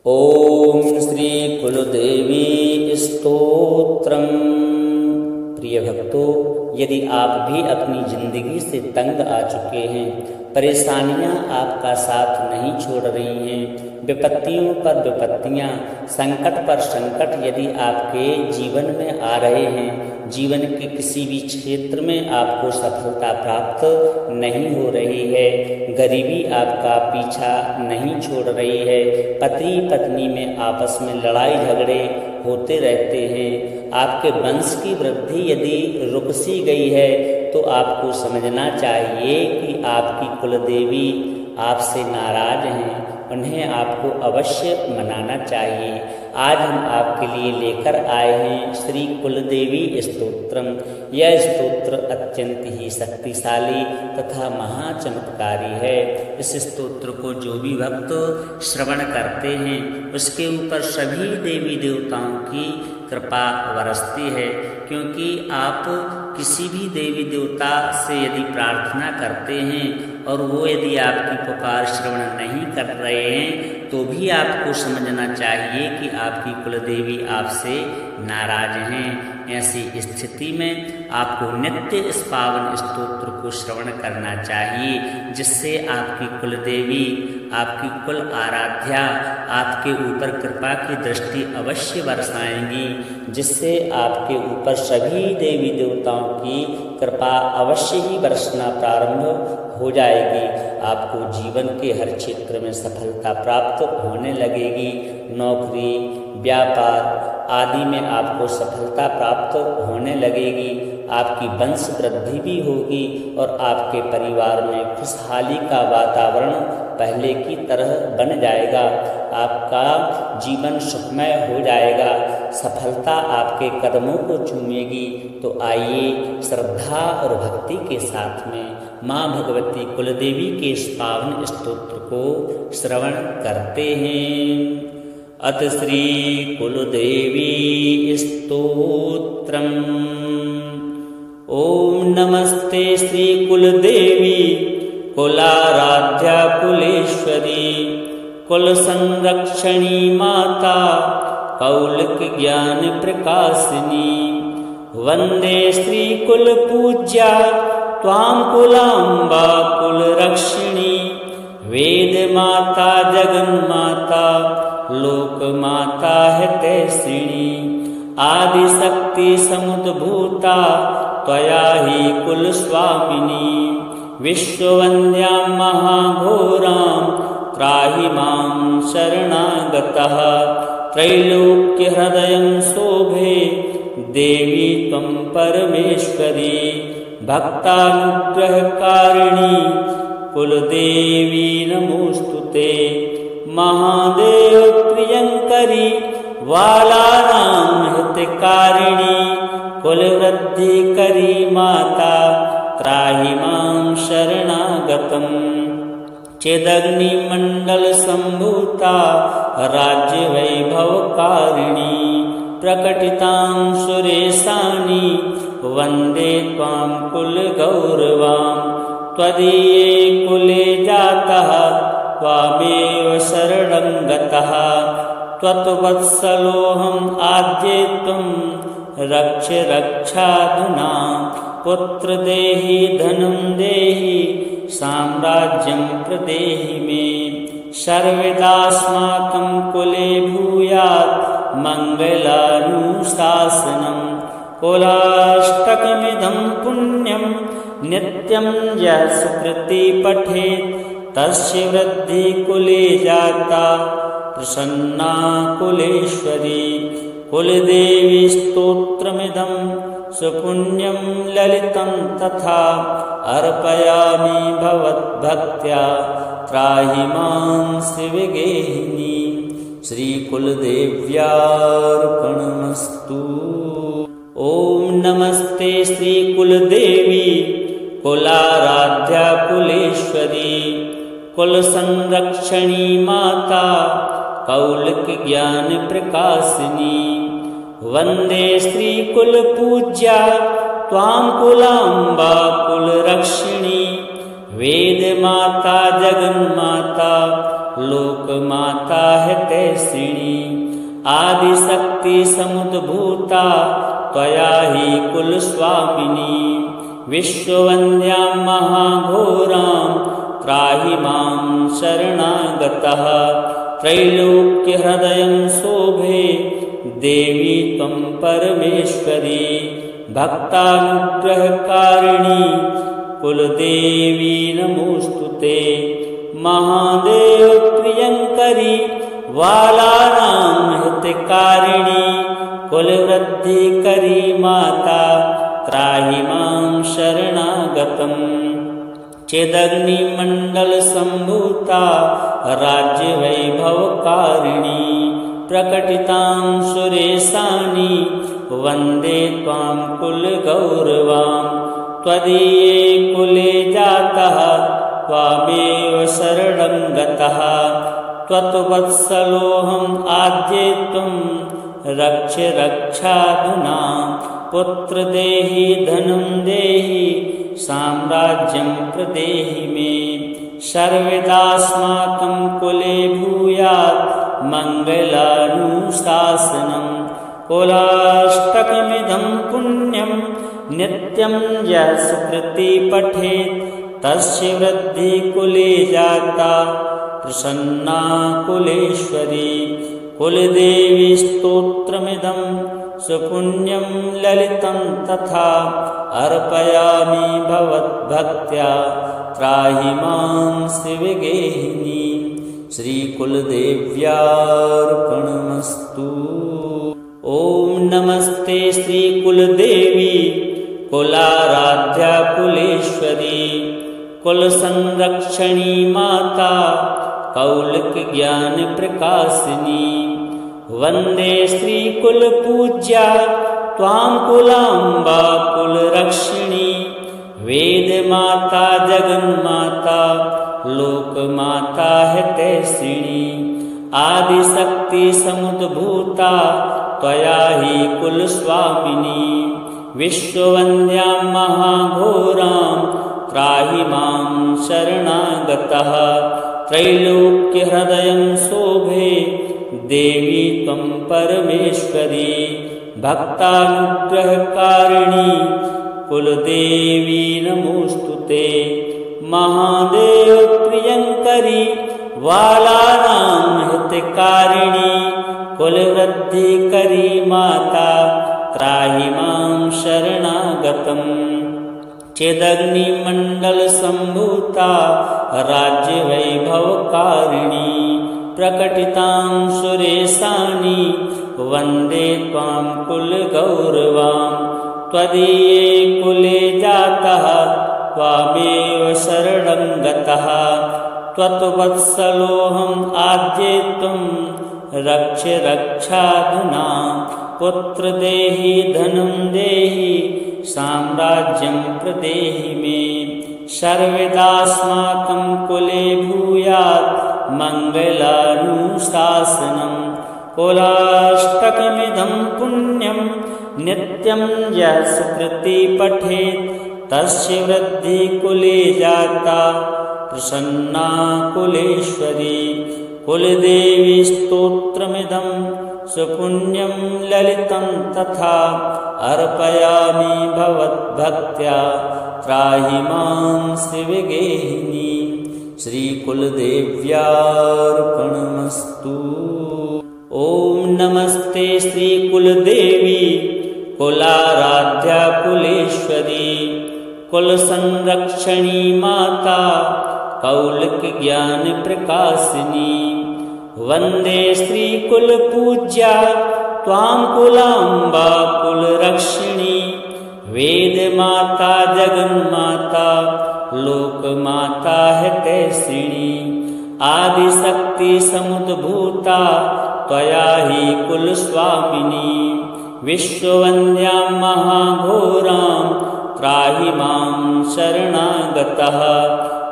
ओम श्री कुलदेवी स्तोत्रम। प्रिय भक्तों, यदि आप भी अपनी जिंदगी से तंग आ चुके हैं, परेशानियां आपका साथ नहीं छोड़ रही हैं, विपत्तियों पर विपत्तियां, संकट पर संकट यदि आपके जीवन में आ रहे हैं, जीवन के किसी भी क्षेत्र में आपको सफलता प्राप्त नहीं हो रही है, गरीबी आपका पीछा नहीं छोड़ रही है, पति पत्नी में आपस में लड़ाई झगड़े होते रहते हैं, आपके वंश की वृद्धि यदि रुक सी गई है तो आपको समझना चाहिए कि आपकी कुलदेवी आपसे नाराज हैं, उन्हें आपको अवश्य मनाना चाहिए। आज हम आपके लिए लेकर आए हैं श्री कुलदेवी स्तोत्रम। यह स्तोत्र अत्यंत ही शक्तिशाली तथा महाचमत्कारी है। इस स्तोत्र को जो भी भक्त श्रवण करते हैं उसके ऊपर सभी देवी देवताओं की कृपा बरसती है, क्योंकि आप किसी भी देवी देवता से यदि प्रार्थना करते हैं और वो यदि आपकी पुकार श्रवण नहीं कर रहे हैं तो भी आपको समझना चाहिए कि आपकी कुलदेवी आपसे नाराज हैं। ऐसी स्थिति में आपको नित्य इस पावन स्तोत्र को श्रवण करना चाहिए, जिससे आपकी कुलदेवी, आपकी कुल आराध्या आपके ऊपर कृपा की दृष्टि अवश्य बरसाएंगी, जिससे आपके ऊपर सभी देवी देवताओं की कृपा अवश्य ही बरसना प्रारंभ हो जाएगी। आपको जीवन के हर क्षेत्र में सफलता प्राप्त होने लगेगी। नौकरी, व्यापार आदि में आपको सफलता प्राप्त होने लगेगी। आपकी वंश वृद्धि भी होगी और आपके परिवार में खुशहाली का वातावरण पहले की तरह बन जाएगा। आपका जीवन सुखमय हो जाएगा। सफलता आपके कदमों को चूमेगी। तो आइए श्रद्धा और भक्ति के साथ में माँ भगवती कुलदेवी के इस पावन स्तोत्र को श्रवण करते हैं। अथ श्री कुलदेवी स्तोत्रम। ओम नमस्ते श्री कुलदेवी कुलाराध्या कुलेश्वरी, कुल संरक्षणी माता कौलिक ज्ञान प्रकाशिनी, वंदे श्री कुल पूज्या त्वां कुलाम्बा कुल रक्षिणी, वेद माता जगन्माता लोक माता हितैषिणी, आदि शक्ति समुद्भूता त्वया ही कुल स्वामिनी, विश्ववन्द्यां महाघोरां त्राहि मां शरणागतः, त्रैलोक्य हृदयं शोभे देवी त्वं परमेश्वरी, भक्तानुग्रहकारिणी कुलदेवी नमोस्तुते, महादेव प्रियंकरी वालानां हितकारिणी, कुलवृद्धि करी माता त्राहि मां शरणागतम्, चिदग्निमण्डल सम्भूता राज्य वैभवकारिणी, प्रकटितां सुरेशानी वन्दे त्वां कुलगौरवां, त्वदीये कुले जातः त्वामेव शरणं गतः, त्वत्वत्सलोऽहम् आद्ये त्वं रक्ष रक्षाधुना, पुत्र देहि धनं देहि साम्राज्यं प्रदेहि मे, सर्वदास्माकं कुले भूयात् मङ्गलानुशासनम्, कुलाष्टकमिदं पुण्यं नित्यं यः सुकृति पठेत्, तस्य वृद्धि कुले जाता प्रसन्ना कुलेश्वरी, कुलदेवी स्तोत्रमिदं सुपुण्यं ललितं तथा, अर्पयामि भवद्भक्त्या त्राहि मां शिवगेहिनी, श्री कुलदेव्यार्पणमस्तु। ओम नमस्ते श्री कुलदेवी कुलाराध्या कुलेश्वरी, कुल संरक्षणी माता कौलिक ज्ञान प्रकाशिनी, वंदे श्री कुल पूज्या त्वां कुलाम्बा कुल रक्षिणी, वेद माता जगन्माता लोकमाता हितैषिणी आदिशक्ति समुद्भूता त्वया हि कुलस्वामिनी विश्ववन्द्यां महाघोरां त्राहि मां शरणागतः त्रैलोक्यहृदयं शोभे देवी त्वं परमेश्वरी भक्तानुग्रहकारिणी कुलदेवी नमोस्तुते महादेव प्रियंकरी बालानां हितकारिणी कुलवृद्धिकरी माता त्राहि मां शरणागतम् चेदग्निमण्डलसम्भूता राज्यवैभवकारिणी प्रकटितां सुरेशानि वन्दे त्वां कुलगौरवां त्वदीये कुले जातः त्वामेव शरणं गतः त्वत्वत्सलोऽहम् आद्ये त्वं रक्ष रक्षाधुना पुत्र देहि धनं देहि साम्राज्यं प्रदेहि मे सर्वदास्माकं कुले भूयात् मङ्गलानुशासनं कुलाष्टकमिदं पुण्यं नित्यं यः सुकृति पठेत् तस्य वृद्धि कुले जाता प्रसन्ना कुलेश्वरी कुलदेवी स्तोत्रमिदं सुपुण्यं ललितं तथा अर्पयामि भवद्भक्त्या त्राहि मां शिवगेहिनी श्रीकुलदेव्यार्पणमस्तु। ॐ नमस्ते श्रीकुलदेवी कुलाराध्या कुलेश्वरी कुलसंरक्षणी माता कौलिकज्ञानप्रकाशिनी वन्दे श्रीकुलपूज्या त्वां कुलाम्बा कुलरक्षिणी वेदमाता जगन्माता लोकमाता हितैषिणी आदिशक्ति समुद्भूता त्वया हि कुलस्वामिनी विश्ववन्द्यां महाघोरां त्राहि मां शरणागतः त्रैलोक्यहृदयं शोभे देवी त्वं परमेश्वरी भक्तानुग्रहकारिणी कुलदेवी नमोस्तुते महादेव प्रियंकरी बालानां हितकारिणी कुलवृद्धिकरी माता त्राहि मां शरणागतम् चेदग्निमण्डलसम्भूता राज्यवैभवकारिणी प्रकटितां सुरेशानि वन्दे त्वां कुलगौरवां त्वदीये कुले जातः त्वामेव शरणं गतः त्वत्वत्सलोऽहम् आद्ये त्वं रक्ष रक्षाधुना पुत्र देहि धनं देहि साम्राज्यं प्रदेहि मे सर्वदास्माकं कुले भूयात् मङ्गलानुशासनं कुलाष्टकमिदं पुण्यं नित्यं यः सुकृति पठेत् तस्य वृद्धि कुले जाता प्रसन्ना कुलेश्वरी कुलदेवी स्तोत्रमिदं सुपुण्यं ललितं तथा अर्पयामि भवद्भक्त्या त्राहि मां शिवगेहिनी श्रीकुलदेव्यार्पणमस्तु। ॐ नमस्ते श्रीकुलदेवी कुलाराध्या कुलेश्वरी कुलसंरक्षणी माता कौलिकज्ञानप्रकाशिनी वन्दे श्रीकुलपूज्या त्वां कुलाम्बा कुलरक्षिणी वेदमाता जगन्माता लोकमाता हितैषिणी आदिशक्ति समुद्भूता त्वया हि कुलस्वामिनी विश्ववन्द्यां महाघोरां त्राहि मां शरणागतः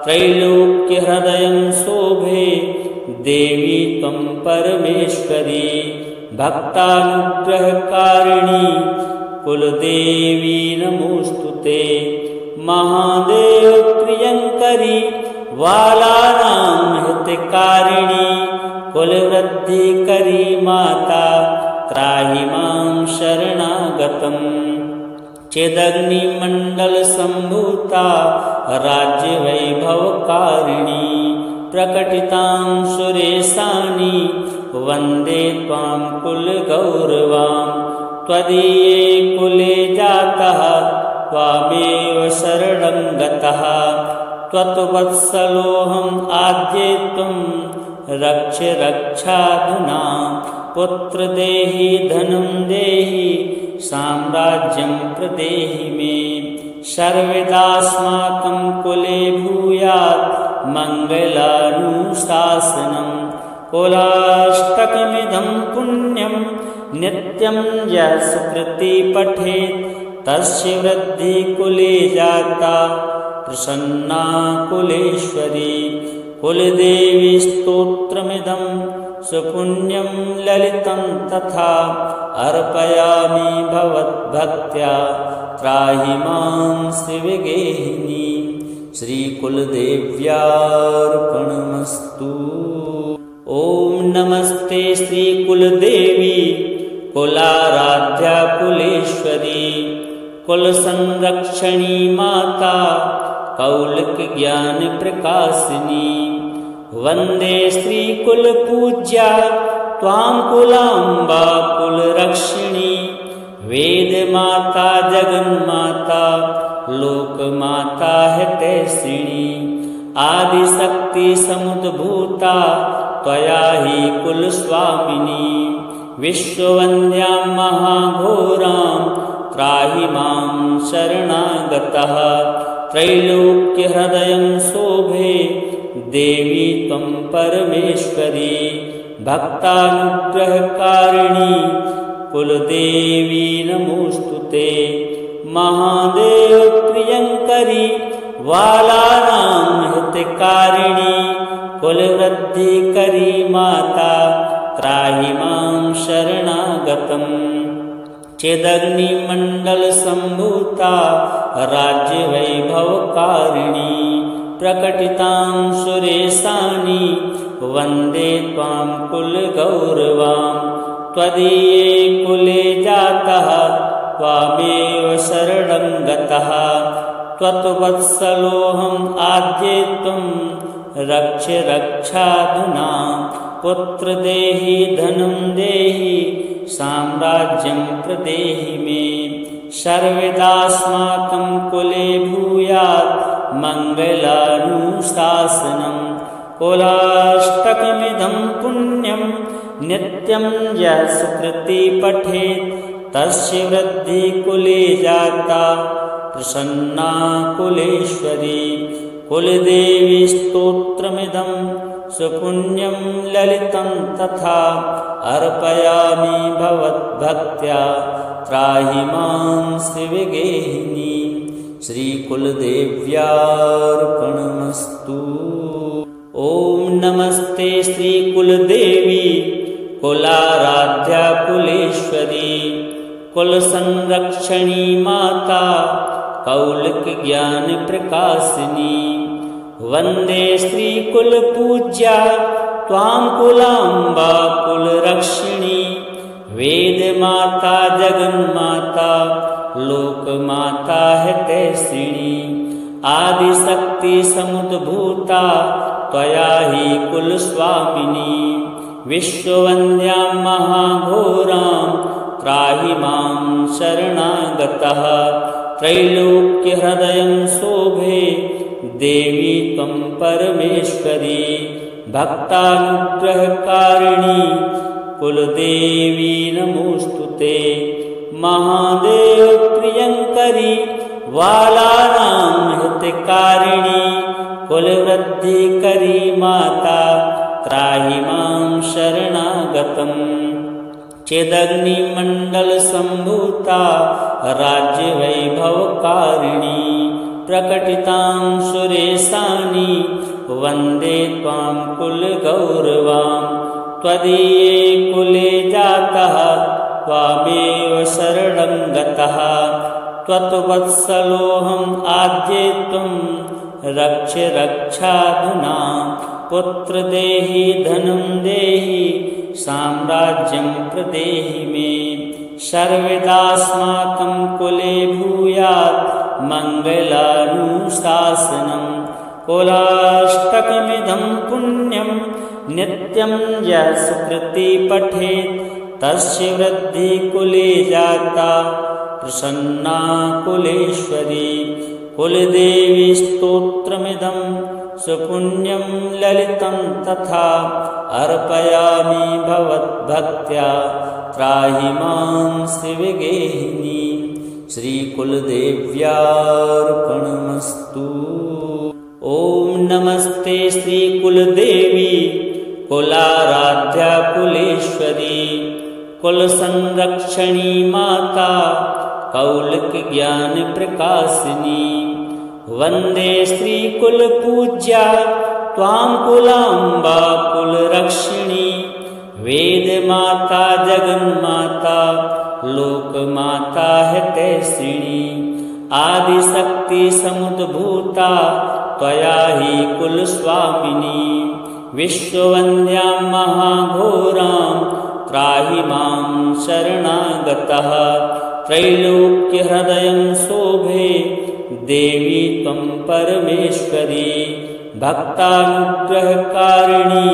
त्रैलोक्यहृदयं शोभे देवी त्वं परमेश्वरी भक्तानुग्रहकारिणी कुलदेवी नमोस्तुते महादेव प्रियंकरी बालानां हितकारिणी कुलवृद्धिकरी माता त्राहि मां शरणागतम् चेदग्निमण्डलसम्भूता राज्यवैभवकारिणी प्रकटितां सुरेशानि वन्दे त्वां कुलगौरवां त्वदीये कुले जातः त्वामेव शरणं गतः त्वत्वत्सलोऽहम् आद्येतुं रक्ष रक्षाधुना पुत्र देहि धनं देहि साम्राज्यं प्रदेहि मे सर्वदास्माकं कुले भूयात् मङ्गलानुशासनं कुलाष्टकमिदं पुण्यं नित्यं यः सुकृति पठेत् तस्य वृद्धि कुले जाता प्रसन्ना कुलेश्वरी कुलदेवी स्तोत्रमिदं सुपुण्यं ललितं तथा अर्पयामि भवद्भक्त्या त्राहि मां श्रीविगेहिनी श्रीकुलदेव्यार्पणमस्तु। ॐ नमस्ते श्रीकुलदेवी कुलाराध्या कुलेश्वरी कुलसंरक्षणी माता कौलिकज्ञानप्रकाशिनी वन्दे श्रीकुलपूज्या त्वां कुलाम्बा कुलरक्षिणी वेदमाता जगन्माता लोकमाता हितैषिणी आदिशक्ति समुद्भूता त्वया हि कुलस्वामिनी विश्ववन्द्यां महाघोरां त्राहि मां शरणागतः त्रैलोक्यहृदयं शोभे देवी त्वं परमेश्वरी भक्तानुग्रहकारिणी कुलदेवी नमोस्तुते महादेव प्रियंकरी बालानां हितकारिणी कुलवृद्धिकरी माता त्राहि मां शरणागतम् चेदग्निमण्डलसम्भूता राज्यवैभवकारिणी प्रकटितां सुरेशानि वन्दे त्वां कुलगौरवां त्वदीये कुले जातः त्वामेव शरणं गतः त्वत्वत्सलोऽहम् आद्येतुं रक्ष रक्षाधुना पुत्र देहि धनं देहि साम्राज्यं प्रदेहि मे सर्वदास्माकं कुले भूयात् मङ्गलानुशासनं कुलाष्टकमिदं पुण्यं नित्यं यः सुकृति पठेत् तस्य वृद्धि कुले जाता प्रसन्ना कुलेश्वरी कुलदेवी स्तोत्रमिदं सुपुण्यं ललितं तथा अर्पयामि भवद्भक्त्या त्राहि मां श्रीविगेहिनी श्रीकुलदेव्यार्पणमस्तु। ॐ नमस्ते श्रीकुलदेवी कुलाराध्या कुलेश्वरी कुलसंरक्षणी माता कौलिकज्ञानप्रकाशिनी वन्दे श्रीकुलपूज्या त्वां कुलाम्बा कुलरक्षिणी वेदमाता जगन्माता लोकमाता हितैषिणी आदिशक्ति समुद्भूता त्वया हि कुलस्वामिनी विश्ववन्द्यां महाघोरां त्राहि मां शरणागतः त्रैलोक्यहृदयं शोभे देवी त्वं परमेश्वरी भक्तानुग्रहकारिणी कुलदेवी नमोस्तुते महादेव प्रियंकरी बालानां हितकारिणी कुलवृद्धिकरी माता त्राहि मां शरणागतम् चेदग्निमण्डलसम्भूता राज्यवैभवकारिणी प्रकटितां सुरेशानि वन्दे त्वां कुलगौरवां त्वदीये कुले जातः त्वामेव शरणं गतः त्वत्वत्सलोऽहम् आद्येतुं रक्ष रक्षाधुना पुत्र देहि धनं देहि साम्राज्यं प्रदेहि मे सर्वदास्माकं कुले भूयात् मङ्गलानुशासनम् कुलाष्टकमिदं पुण्यं नित्यं यः सुकृति पठेत् तस्य वृद्धि कुले जाता प्रसन्ना कुलेश्वरी कुलदेवी स्तोत्रमिदं सुपुण्यं ललितं तथा अर्पयामि भवद्भक्त्या त्राहि मां श्रीविगेहिनी श्रीकुलदेव्यार्पणमस्तु। ॐ नमस्ते श्रीकुलदेवी कुलाराध्या कुलेश्वरी कुलसंरक्षणी माता कौलिक ज्ञान प्रकाशिनी वंदे श्रीकुलपूज्या त्वां कुलाम्बा कुलरक्षिणी वेदमाता जगन्माता लोकमाता हितैषिणी आदिशक्ति समुद्भूता त्वया हि कुलस्वामिनी विश्ववन्द्यां महाघोरां त्राहि मां शरणागतः त्रैलोक्यहृदयं शोभे देवी त्वं परमेश्वरी भक्तानुग्रहकारिणी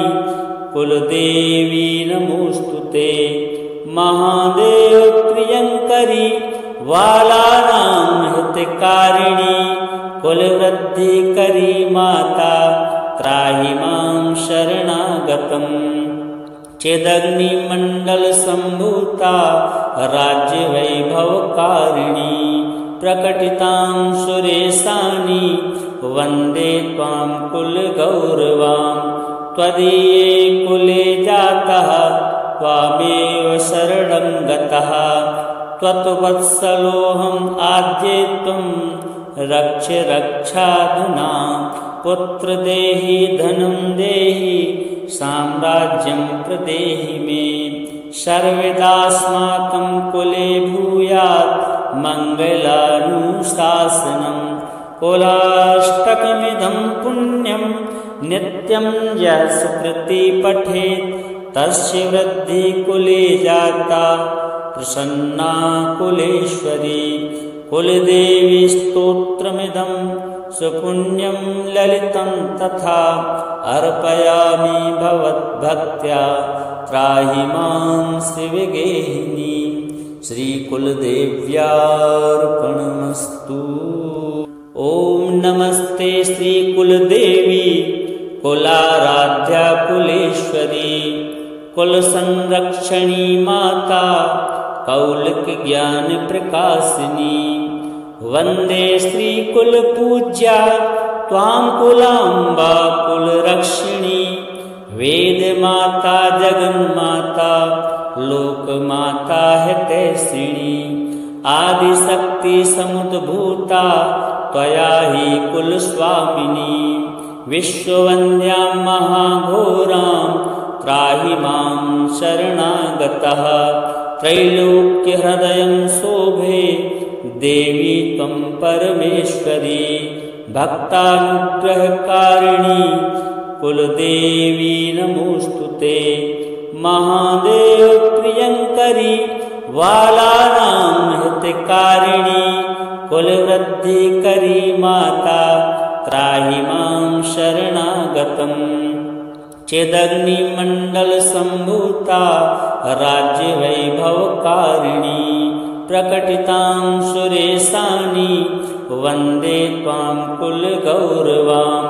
कुलदेवी नमोस्तुते महादेव प्रियंकरी बालानां हितकारिणी कुलवृद्धिकरी माता त्राहि मां शरणागतम् चिदग्निमण्डलसम्भूता राज्यवैभवकारिणी प्रकटितां सुरेशानि वन्दे त्वां कुलगौरवां त्वदीये कुले जातः त्वामेव शरणं गतः त्वत्वत्सलोऽहम् आद्ये त्वं रक्ष रक्षाधुना पुत्र देहि धनं देहि साम्राज्यं प्रदेहि मे सर्वदास्माकं कुले भूयात् मङ्गलानुशासनम् कुलाष्टकमिदं पुण्यं नित्यं यः सुकृति पठेत् तस्य वृद्धि कुले जाता प्रसन्ना कुलेश्वरी कुलदेवी स्तोत्रमिदं सुपुण्यं ललितं तथा अर्पयामि भवद्भक्त्या त्राहि मां श्रीविगेहिनी श्रीकुलदेव्यार्पणमस्तु। ॐ नमस्ते श्रीकुलदेवी कुलाराध्या कुलेश्वरी कुलसंरक्षणी माता कौलिक ज्ञान प्रकाशिनी वंदे श्रीकुलपूज्या त्वां कुलाम्बा कुलरक्षिणी वेदमाता जगन्माता लोकमाता हितैषिणी आदिशक्ति समुद्भूता त्वया हि कुलस्वामिनी विश्ववन्द्यां महाघोरां त्राहि मां शरणागतः त्रैलोक्यहृदयं शोभे देवी त्वं परमेश्वरी भक्तानुग्रहकारिणी कुलदेवी नमोस्तुते महादेव प्रियंकरी बालानां हितकारिणी कुलवृद्धिकरी माता त्राहि मां शरणागतम् चिदग्निमण्डलसम्भूता राज्यवैभवकारिणी प्रकटितां सुरेशानि वन्दे त्वां कुलगौरवां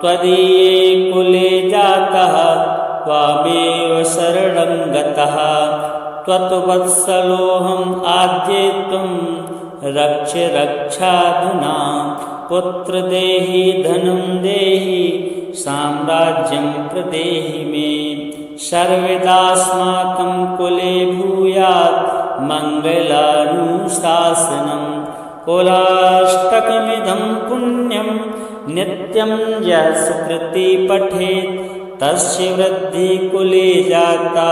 त्वदीये कुले जातः त्वामेव शरणं गतः त्वत्वत्सलोऽहम् आद्ये त्वं रक्ष रक्षाधुना पुत्र देहि धनं देहि साम्राज्यं प्रदेहि मे सर्वदास्माकं कुले भूयात् मङ्गलानुशासनम् कुलाष्टकमिदं पुण्यं नित्यं यः सुकृति पठेत् तस्य वृद्धि कुले जाता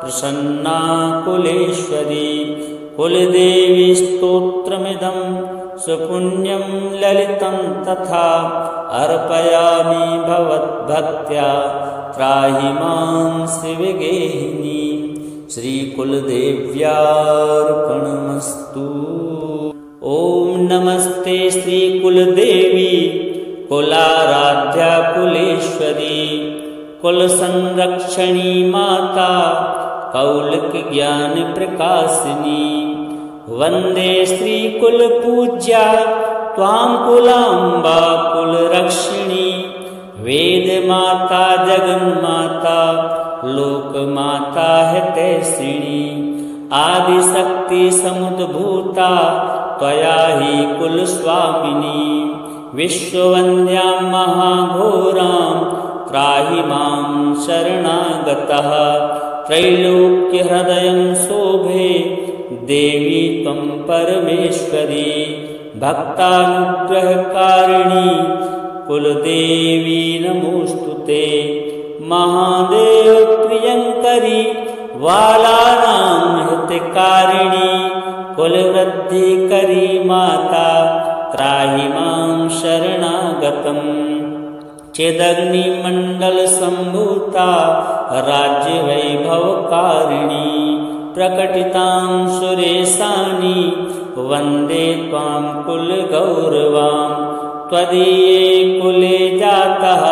प्रसन्ना कुलेश्वरी कुलदेवी स्तोत्रमिदं सुपुण्यं ललितं तथा अर्पयामि भवद्भक्त्या त्राहि मां श्रीविगेहिनी। श्रीकुलदेव्यार्पणमस्तु। ओम नमस्ते श्रीकुलदेवी कुलाराध्या कुलेश्वरी कुलसंरक्षणी माता कौलिक ज्ञान प्रकाशिनी। वंदे श्रीकुलपूज्या त्वां कुलाम्बा कुलरक्षिणी। वेदमाता जगन्माता लोकमाता हितैषिणी। आदिशक्ति समुद्भूता त्वया हि कुलस्वामिनी। विश्ववन्द्यां महाघोरां त्राहि मां शरणागतः। त्रैलोक्यहृदयं शोभे देवी त्वं परमेश्वरी। भक्तानुग्रहकारिणी कुलदेवी नमोस्तुते। महादेव प्रियंकरी बालानां हितकारिणी। कुलवृद्धिकरी माता त्राहि मां शरणागतम्। चिदग्निमण्डलसम्भूता राज्यवैभवकारिणी। प्रकटितां सुरेशानि वन्दे त्वां कुलगौरवां। त्वदीये कुले जातः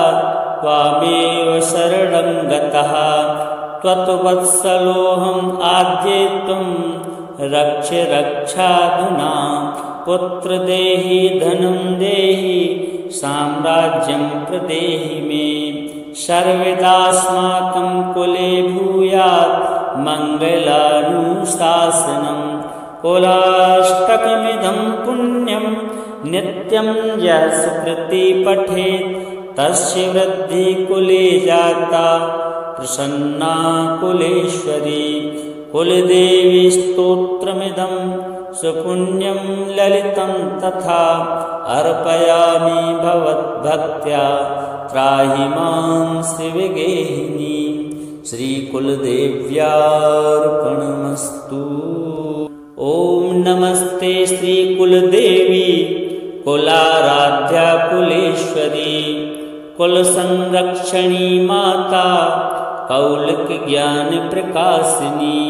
त्वामेव शरणं गतः। त्वत्वत्सलोऽहम् आद्येत्वं रक्ष रक्षाधुना। पुत्र देहि धनं देहि साम्राज्यं प्रदेहि मे। सर्वदास्माकं कुले भूयात् मङ्गलानुशासनम्। कुलाष्टकमिदं पुण्यं नित्यं यः सुकृति पठेत् तस्य वृद्धि कुले जाता प्रसन्ना कुलेश्वरी। कुलदेवी स्तोत्रमिदं सुपुण्यं ललितं तथा अर्पयामि भवद्भक्त्या त्राहि मां श्रीविगेहिनी। श्रीकुलदेव्यार्पणमस्तु। ओम नमस्ते श्रीकुलदेवी कुलाराध्या कुलेश्वरी कुलसंरक्षणी माता कौलिक ज्ञान प्रकाशिनी।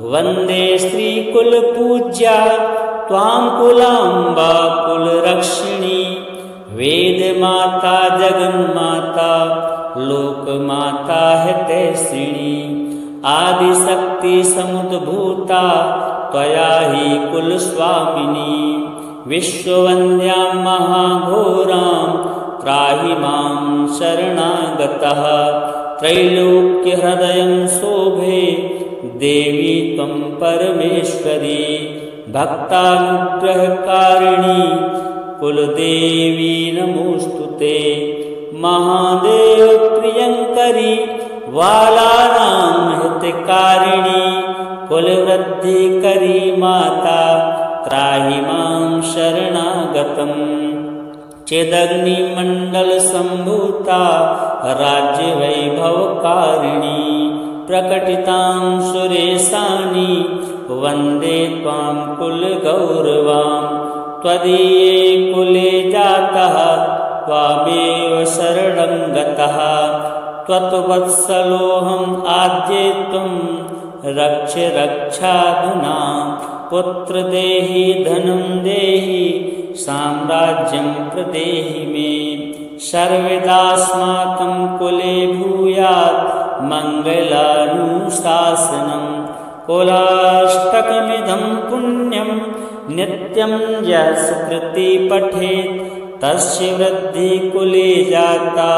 वंदे श्रीकुलपूज्या त्वां कुलाम्बा कुलरक्षिणी। वेदमाता जगन्माता लोकमाता हितैषिणी। आदिशक्ति समुद्भूता त्वया हि कुलस्वामिनी। विश्ववन्द्यां महाघोरां त्राहि मां शरणागतः। त्रैलोक्यहृदयं शोभे देवी त्वं परमेश्वरी। भक्तानुग्रहकारिणी कुलदेवी नमोस्तुते। महादेव प्रियंकरी बालानां हितकारिणी। कुलवृद्धिकरी माता त्राहि मां शरणागतम्। चिदग्निमण्डलसम्भूता राज्यवैभवकारिणी। प्रकटितां सुरेशानि वन्दे त्वां कुलगौरवां। त्वदीये कुले जातः त्वामेव शरणं गतः। त्वत्वत्सलोऽहम् आद्येत्वं रक्ष रक्षाधुना। पुत्र देहि धनं देहि साम्राज्यं प्रदेहि मे। सर्वदास्माकं कुले भूयात् मङ्गलानुशासनम्। कुलाष्टकमिदं पुण्यं नित्यं यः सुकृति पठेत् तस्य वृद्धि कुले जाता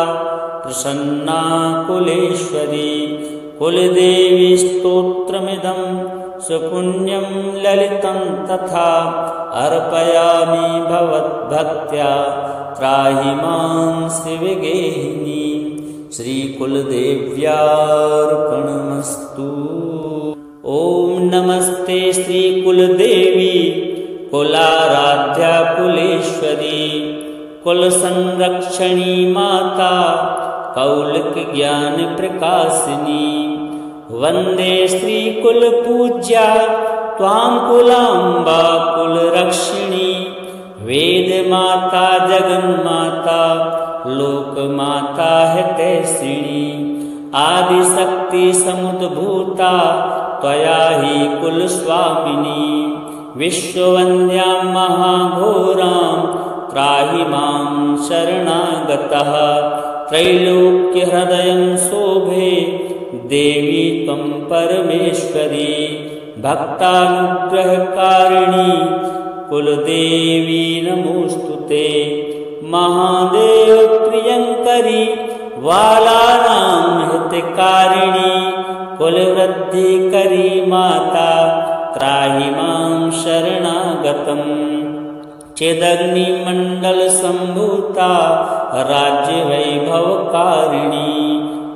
प्रसन्ना कुलेश्वरी। कुलदेवी स्तोत्रमिदं सुपुण्यं ललितं तथा अर्पयामि भवद्भक्त्या त्राहि मां श्रीविगेहिनी। श्रीकुलदेव्यार्पणमस्तु। ओम नमस्ते श्रीकुलदेवी कुलाराध्या कुलेश्वरी कुलसंरक्षणी माता कौलिक ज्ञान प्रकाशिनी। वंदे श्रीकुलपूज्या त्वां कुलाम्बा कुलरक्षिणी। वेद माता जगन्माता लोकमाता हितैषिणी आदिशक्ति समुद्भूता त्वया हि कुलस्वामिनी विश्ववन्द्यां महाघोरां त्राहि मां शरणागतः त्रैलोक्यहृदयं शोभे देवी त्वं परमेश्वरी भक्तानुग्रहकारिणी कुलदेवी नमोस्तुते महादेव प्रियंकरी बालानां हितकारिणी कुलवृद्धिकरी माता त्राहि मां शरणागतम् चेदग्निमण्डलसम्भूता राज्यवैभवकारिणी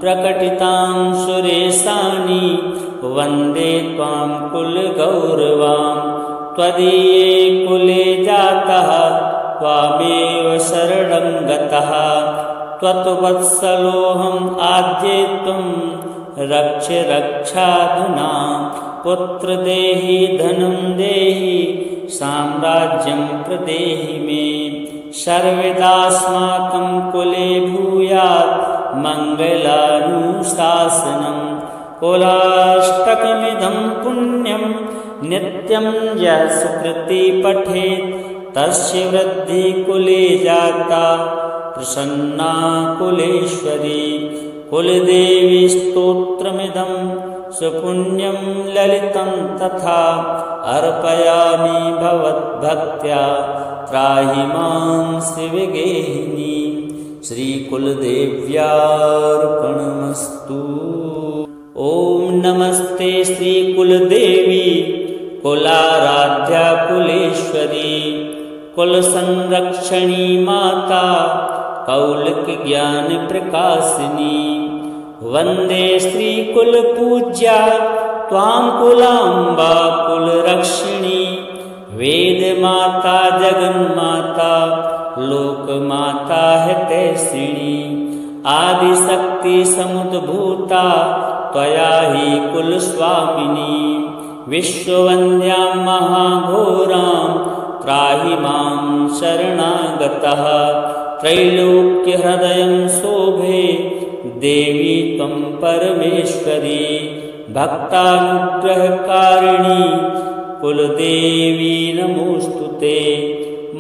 प्रकटितां सुरेशानि वन्दे त्वां कुलगौरवां त्वदीये कुले जातः त्वामेव शरणं गतः त्वत्वत्सलोऽहम् आद्ये त्वं रक्ष रक्षाधुना पुत्र देहि धनं देहि साम्राज्यं प्रदेहि मे सर्वदास्माकं कुले भूयात् मङ्गलानुशासनं कुलाष्टकमिदं पुण्यं नित्यं यः सुकृति पठेत् तस्य वृद्धि कुले जाता प्रसन्ना कुलेश्वरी कुलदेवी स्तोत्रमिदं सुपुण्यं ललितं तथा अर्पयामि भवद्भक्त्या त्राहि मां शिवगेहिनी श्रीकुलदेव्यार्पणमस्तु। ॐ नमस्ते श्रीकुलदेवी कुलाराध्या कुलेश्वरी कुलसंरक्षणी माता कौलिकज्ञानप्रकाशिनी वन्दे श्रीकुलपूज्या त्वां कुलाम्बा कुलरक्षिणी वेदमाता जगन्माता लोकमाता हितैषिणी आदिशक्ति समुद्भूता त्वया हि कुलस्वामिनी विश्ववन्द्यां महाघोरां त्राहि मां शरणागतः त्रैलोक्यहृदयं शोभे देवी त्वं परमेश्वरी भक्तानुग्रहकारिणी कुलदेवी नमोस्तुते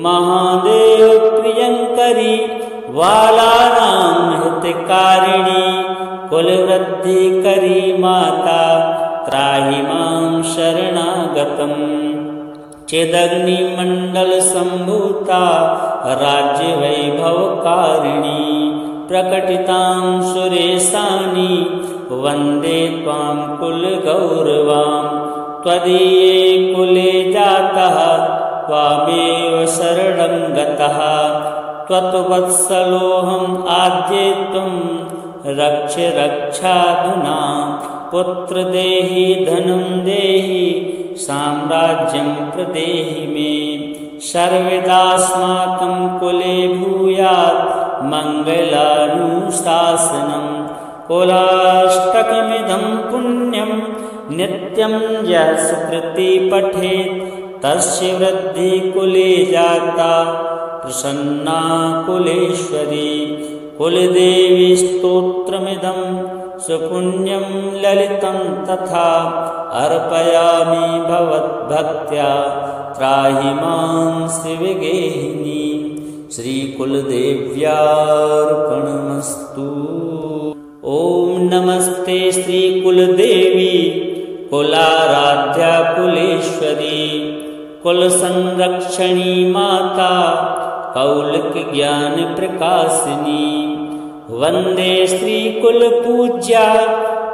महादेव प्रियंकरी बालानां हितकारिणी कुलवृद्धिकरी माता त्राहि मां शरणागतम् चेदग्निमण्डलसम्भूता राज्यवैभवकारिणी प्रकटितां सुरेशानि वन्दे त्वां कुलगौरवां त्वदीये कुले जातः त्वामेव शरणं गतः त्वत्वत्सलोऽहम् आद्ये त्वं रक्ष रक्षाधुना पुत्र देहि धनं देहि साम्राज्यं प्रदेहि मे सर्वदास्माकं कुले भूयात् मङ्गलानुशासनं कुलाष्टकमिदं पुण्यं नित्यं यः सुकृति पठेत् तस्य वृद्धि कुले जाता प्रसन्ना कुलेश्वरी कुलदेवी स्तोत्रमिदं सुपुण्यं ललितं तथा अर्पयामि भवद्भक्त्या त्राहि मां शिवगेहिनी श्रीकुलदेव्यार्पणमस्तु। ॐ नमस्ते श्रीकुलदेवी कुलाराध्या कुलेश्वरी कुलसंरक्षणी माता कौलिकज्ञानप्रकाशिनी वन्दे श्रीकुलपूज्या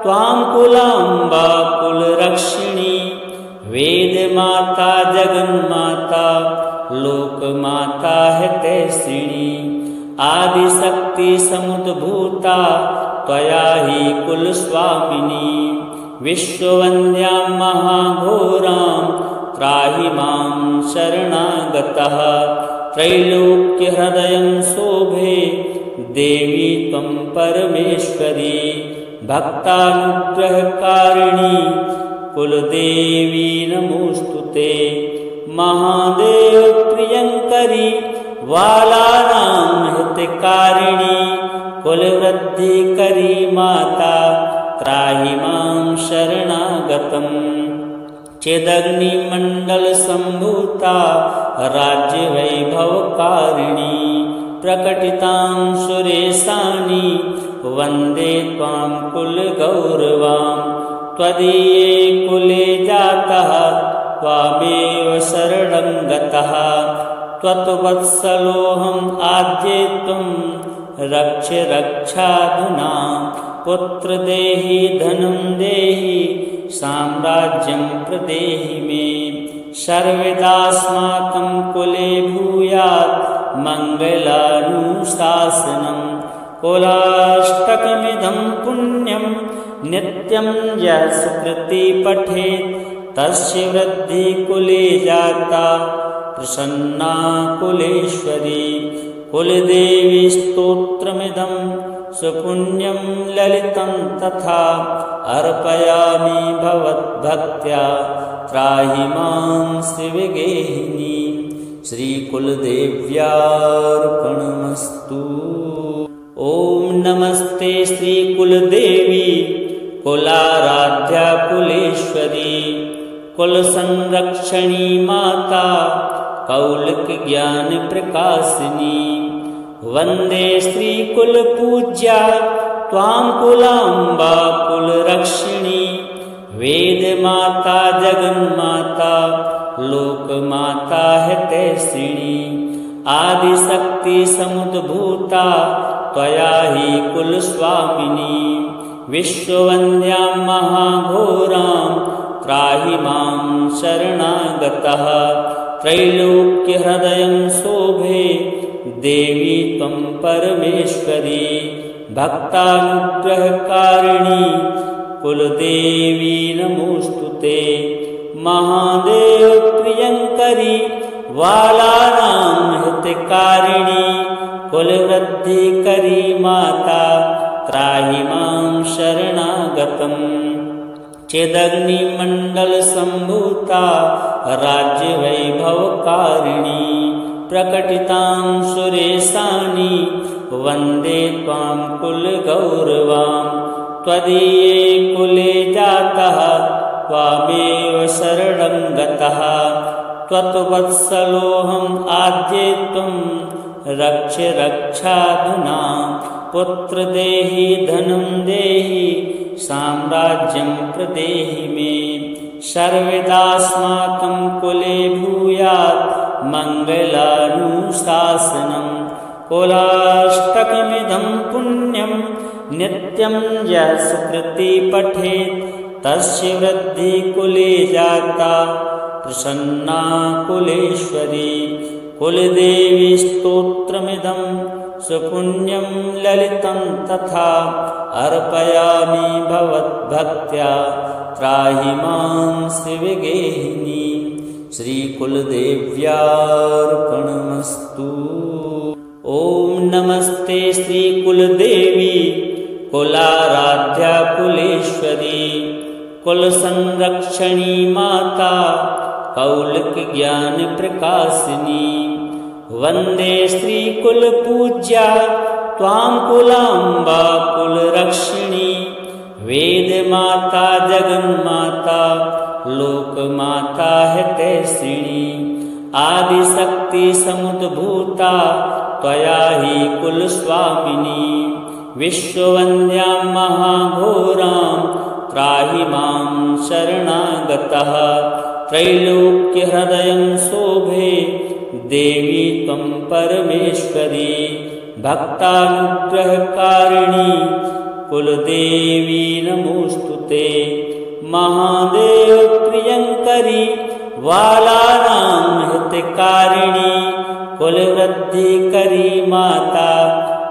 त्वां कुलाम्बा कुलरक्षिणी वेदमाता जगन्माता लोकमाता हितैषिणी आदिशक्ति समुद्भूता त्वया हि कुलस्वामिनी विश्ववन्द्यां महाघोरां त्राहि मां शरणागतः त्रैलोक्यहृदयं शोभे देवी त्वं परमेश्वरी भक्तानुग्रहकारिणी कुलदेवी नमोस्तुते महादेव प्रियंकरी वालानां हितकारिणी कुलवृद्धि करी माता त्राहि मां शरणागतम् चेदग्निमण्डल सम्भूता राज्यवैभवकारिणी प्रकटितां सुरेशानि वन्दे त्वां कुलगौरवां त्वदीये कुले जातः त्वामेव शरणं गतः त्वत्वत्सलोऽहम् आद्येत्वं रक्ष रक्षाधुना पुत्र देहि धनं देहि साम्राज्यं प्रदेहि मे सर्वदास्माकं कुले भूयात् मङ्गलानुशासनम् कुलाष्टकमिदं पुण्यं नित्यं यः सुकृति पठेत् तस्य वृद्धि कुले जाता प्रसन्ना कुलेश्वरी कुलदेवी स्तोत्रमिदं सुपुण्यं ललितं तथा अर्पयामि भवद्भक्त्या त्राहि मां श्रीविगेहिनी श्रीकुलदेव्यार्पणमस्तु। ॐ नमस्ते श्रीकुलदेवी कुलाराध्या कुलेश्वरी कुलसंरक्षणी माता कौलिक ज्ञान प्रकाशिनी वन्दे श्रीकुलपूज्या त्वां कुलाम्बा कुलरक्षिणी वेदमाता जगन्माता लोकमाता हितैषिणी आदिशक्ति समुद्भूता त्वया हि कुलस्वामिनी विश्ववन्द्यां महाघोरां त्राहि मां शरणागतः त्रैलोक्यहृदयं शोभे देवी त्वं परमेश्वरी भक्तानुग्रहकारिणी कुलदेवी नमोस्तुते महादेव प्रियंकरी वालानां हितकारिणी कुलवृद्धि करी माता त्राहि मां शरणागतम् चेदग्निमण्डल सम्भूता राज्यवैभवकारिणी प्रकटितां सुरेशानि वन्दे त्वां कुलगौरवां त्वदीये कुले जातः त्वामेव शरणं गतः त्वत्वत्सलोऽहम् आद्येत्वं रक्ष रक्षाधुना पुत्र देहि धनं देहि साम्राज्यं प्रदेहि मे सर्वदास्माकं कुले भूयात् मङ्गलानुशासनम् कुलाष्टकमिदं पुण्यं नित्यं यः सुकृति पठेत् तस्य वृद्धि कुले जाता प्रसन्ना कुलेश्वरी कुलदेवी स्तोत्रमिदं सुपुण्यं ललितं तथा अर्पयामि भवद्भक्त्या त्राहि मां श्रीविगेहिनी श्रीकुलदेव्यार्पणमस्तु। ॐ नमस्ते श्रीकुलदेवी कुलाराध्या कुलेश्वरी कुलसंरक्षणी माता कौलिक ज्ञान प्रकाशिनी वन्दे श्रीकुलपूज्या त्वां कुलाम्बा कुलरक्षिणी वेदमाता जगन्माता लोकमाता हितैषिणी आदिशक्ति समुद्भूता त्वया हि कुलस्वामिनी विश्ववन्द्यां महाघोरां त्राहि मां शरणागतः त्रैलोक्यहृदयं शोभे देवी त्वं परमेश्वरी भक्तानुग्रहकारिणी कुलदेवी नमोस्तुते महादेव प्रियंकरी वालानां हितकारिणी कुलवृद्धि करी माता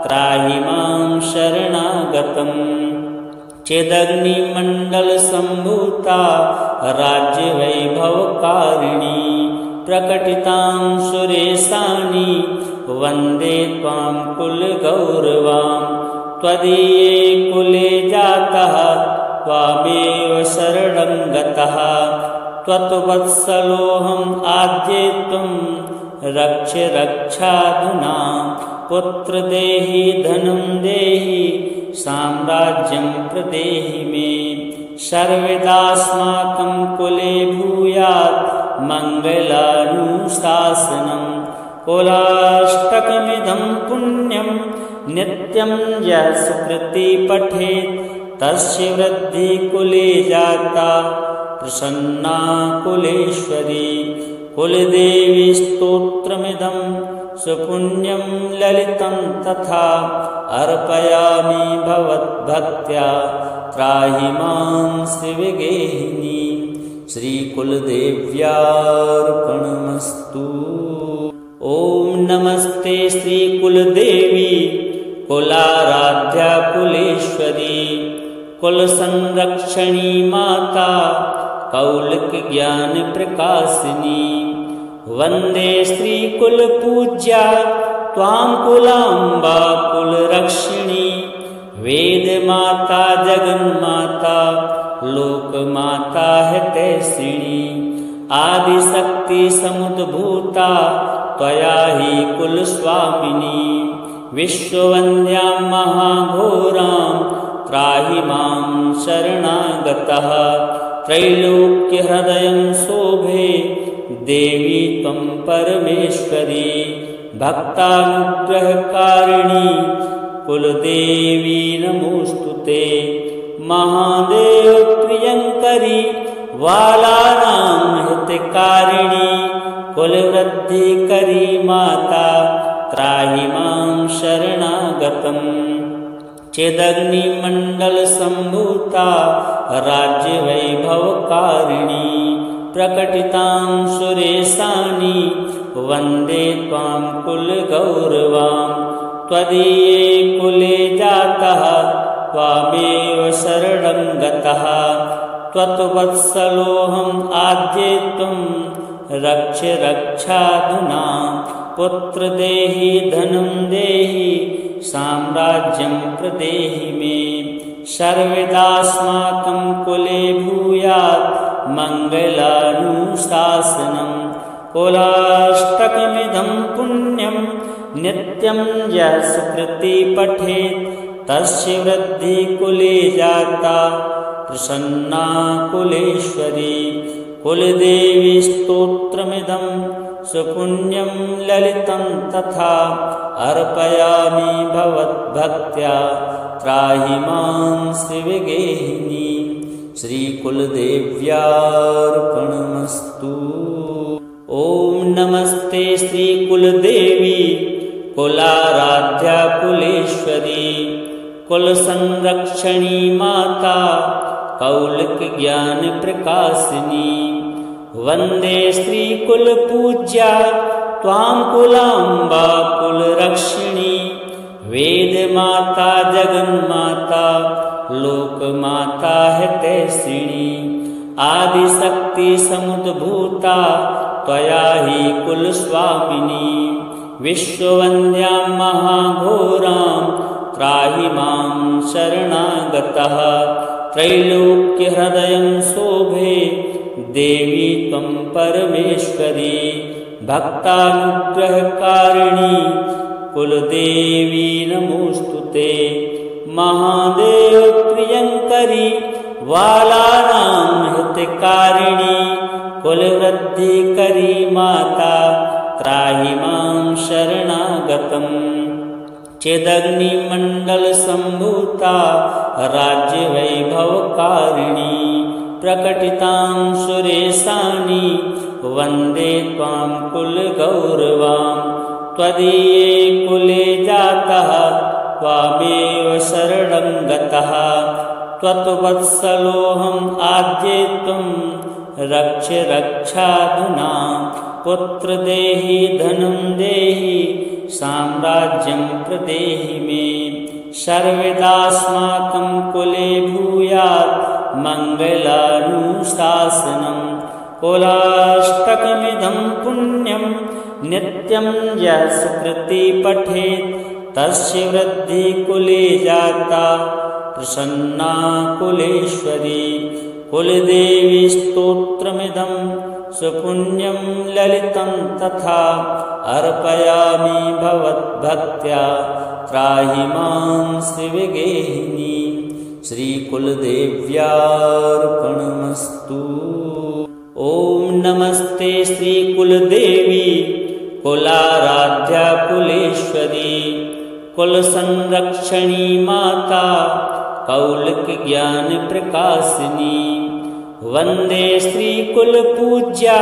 त्राहि मां शरणागतम् चेदग्निमण्डल सम्भूता राज्यवैभवकारिणी प्रकटितां सुरेशानि वन्दे त्वां कुलगौरवां त्वदीये कुले जातः त्वामेव शरणं गतः त्वत्वत्सलोऽहम् आद्ये त्वं रक्ष रक्षाधुना पुत्र देहि धनं देहि साम्राज्यं प्रदेहि मे सर्वदास्माकं कुले भूयात् मङ्गलानुशासनं कुलाष्टकमिदं पुण्यं नित्यं यः सुकृति पठेत् तस्य वृद्धि कुले जाता प्रसन्ना कुलेश्वरी कुलदेवी स्तोत्रमिदं सुपुण्यं ललितं तथा अर्पयामि भवद्भक्त्या त्राहि मां श्रीविगेहिनी श्रीकुलदेव्यार्पणमस्तु। ॐ नमस्ते श्रीकुलदेवी कुलाराध्या कुलेश्वरी कुलसंरक्षणी माता कौलिक ज्ञान प्रकाशिनी वंदे श्रीकुलपूज्या त्वां कुलाम्बा कुलरक्षिणी वेदमाता जगन्माता लोकमाता हितैषिणी आदिशक्ति समुद्भूता त्वया हि कुलस्वामिनी विश्ववन्द्यां महाघोरां त्राहि मां शरणागतः त्रैलोक्यहृदयं शोभे देवी त्वं परमेश्वरी भक्तानुग्रहकारिणी कुलदेवी नमोस्तुते महादेव प्रियंकरी बालानां हितकारिणी कुलवृद्धिकरी माता त्राहि मां शरणागतम् चिदग्निमण्डलसम्भूता राज्यवैभवकारिणी प्रकटितां सुरेशानि वन्दे त्वां कुलगौरवां त्वदीये कुले जातः त्वामेव शरणं गतः त्वत्वत्सलोऽहम् आद्ये त्वं रक्ष रक्षाधुना पुत्र देहि धनं देहि साम्राज्यं प्रदेहि मे सर्वदास्माकं कुले भूयात् मङ्गलानुशासनं कुलाष्टकमिदं पुण्यं नित्यं यः सुकृति पठेत् तस्य वृद्धि कुले जाता प्रसन्ना कुलेश्वरी कुलदेवी स्तोत्रमिदं सुपुण्यं ललितं तथा अर्पयामि भवद्भक्त्या त्राहि मां श्रीविगेहिनी श्रीकुलदेव्यार्पणमस्तु। ॐ नमस्ते श्रीकुलदेवी कुलाराध्या कुलेश्वरी कुलसंरक्षणी माता कौलिक ज्ञान प्रकाशिनी वंदे श्रीकुलपूज्या त्वां कुलाम्बा कुलरक्षिणी वेदमाता जगन्माता लोकमाता हितैषिणी आदिशक्ति समुद्भूता त्वया हि कुलस्वामिनी विश्ववन्द्यां महाघोरां त्राहि मां शरणागतः त्रैलोक्यहृदयं शोभे देवी त्वं परमेश्वरी भक्तानुग्रहकारिणी कुलदेवी नमोस्तुते महादेव प्रियंकरी बालानां हितकारिणी कुलवृद्धिकरी माता त्राहि मां शरणागतम् चिदग्निमण्डलसम्भूता राज्यवैभवकारिणी प्रकटितां सुरेशानि वन्दे त्वां कुलगौरवां त्वदीये कुले जातः त्वामेव शरणं गतः त्वत्वत्सलोऽहम् आद्ये त्वं रक्ष रक्षाधुना पुत्र देहि धनं देहि साम्राज्यं प्रदेहि मे सर्वदास्माकं कुले भूयात् मङ्गलानुशासनं कुलाष्टकमिदं पुण्यं नित्यं यः सुकृति पठेत् तस्य वृद्धि कुले जाता प्रसन्ना कुलेश्वरी कुलदेवी स्तोत्रमिदं सुपुण्यं ललितं तथा अर्पयामि भवद्भक्त्या त्राहि मां श्रीविगेहिनी। श्रीकुलदेव्यार्पणमस्तु। ओम नमस्ते श्रीकुलदेवी कुलाराध्या कुलेश्वरी कुलसंरक्षणी माता कौलिक ज्ञान प्रकाशिनी। वंदे श्रीकुलपूज्या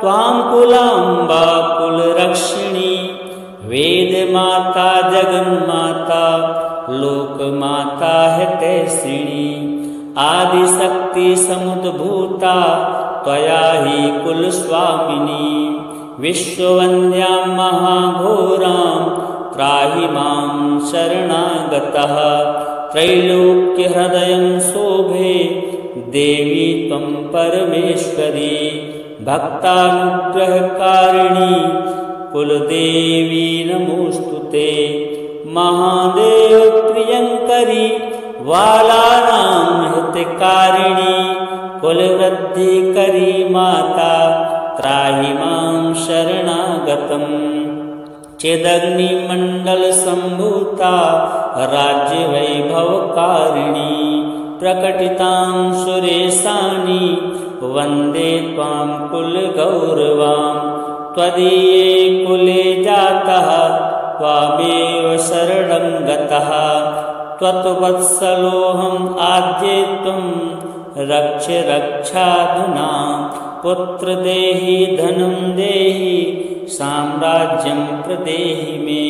त्वां कुलाम्बा कुलरक्षिणी। वेदमाता जगन्माता लोकमाता हितैषिणी। आदिशक्ति समुद्भूता त्वया हि कुलस्वामिनी। विश्ववन्द्यां महाघोरां त्राहि मां शरणागतः। त्रैलोक्यहृदयं शोभे देवी त्वं परमेश्वरी। भक्तानुग्रहकारिणी कुलदेवी नमोस्तुते। महादेव प्रियंकरी बालानां हितकारिणी। कुलवृद्धिकरी माता त्राहि मां शरणागतम्। चिदग्निमण्डलसम्भूता राज्यवैभवकारिणी। प्रकटितां सुरेशानि वन्दे त्वां कुलगौरवां। त्वदीये कुले जातः त्वामेव शरणं गतः। त्वत्वत्सलोऽहम् आद्ये त्वं रक्ष रक्षाधुना। पुत्र देहि धनं देहि साम्राज्यं प्रदेहि मे।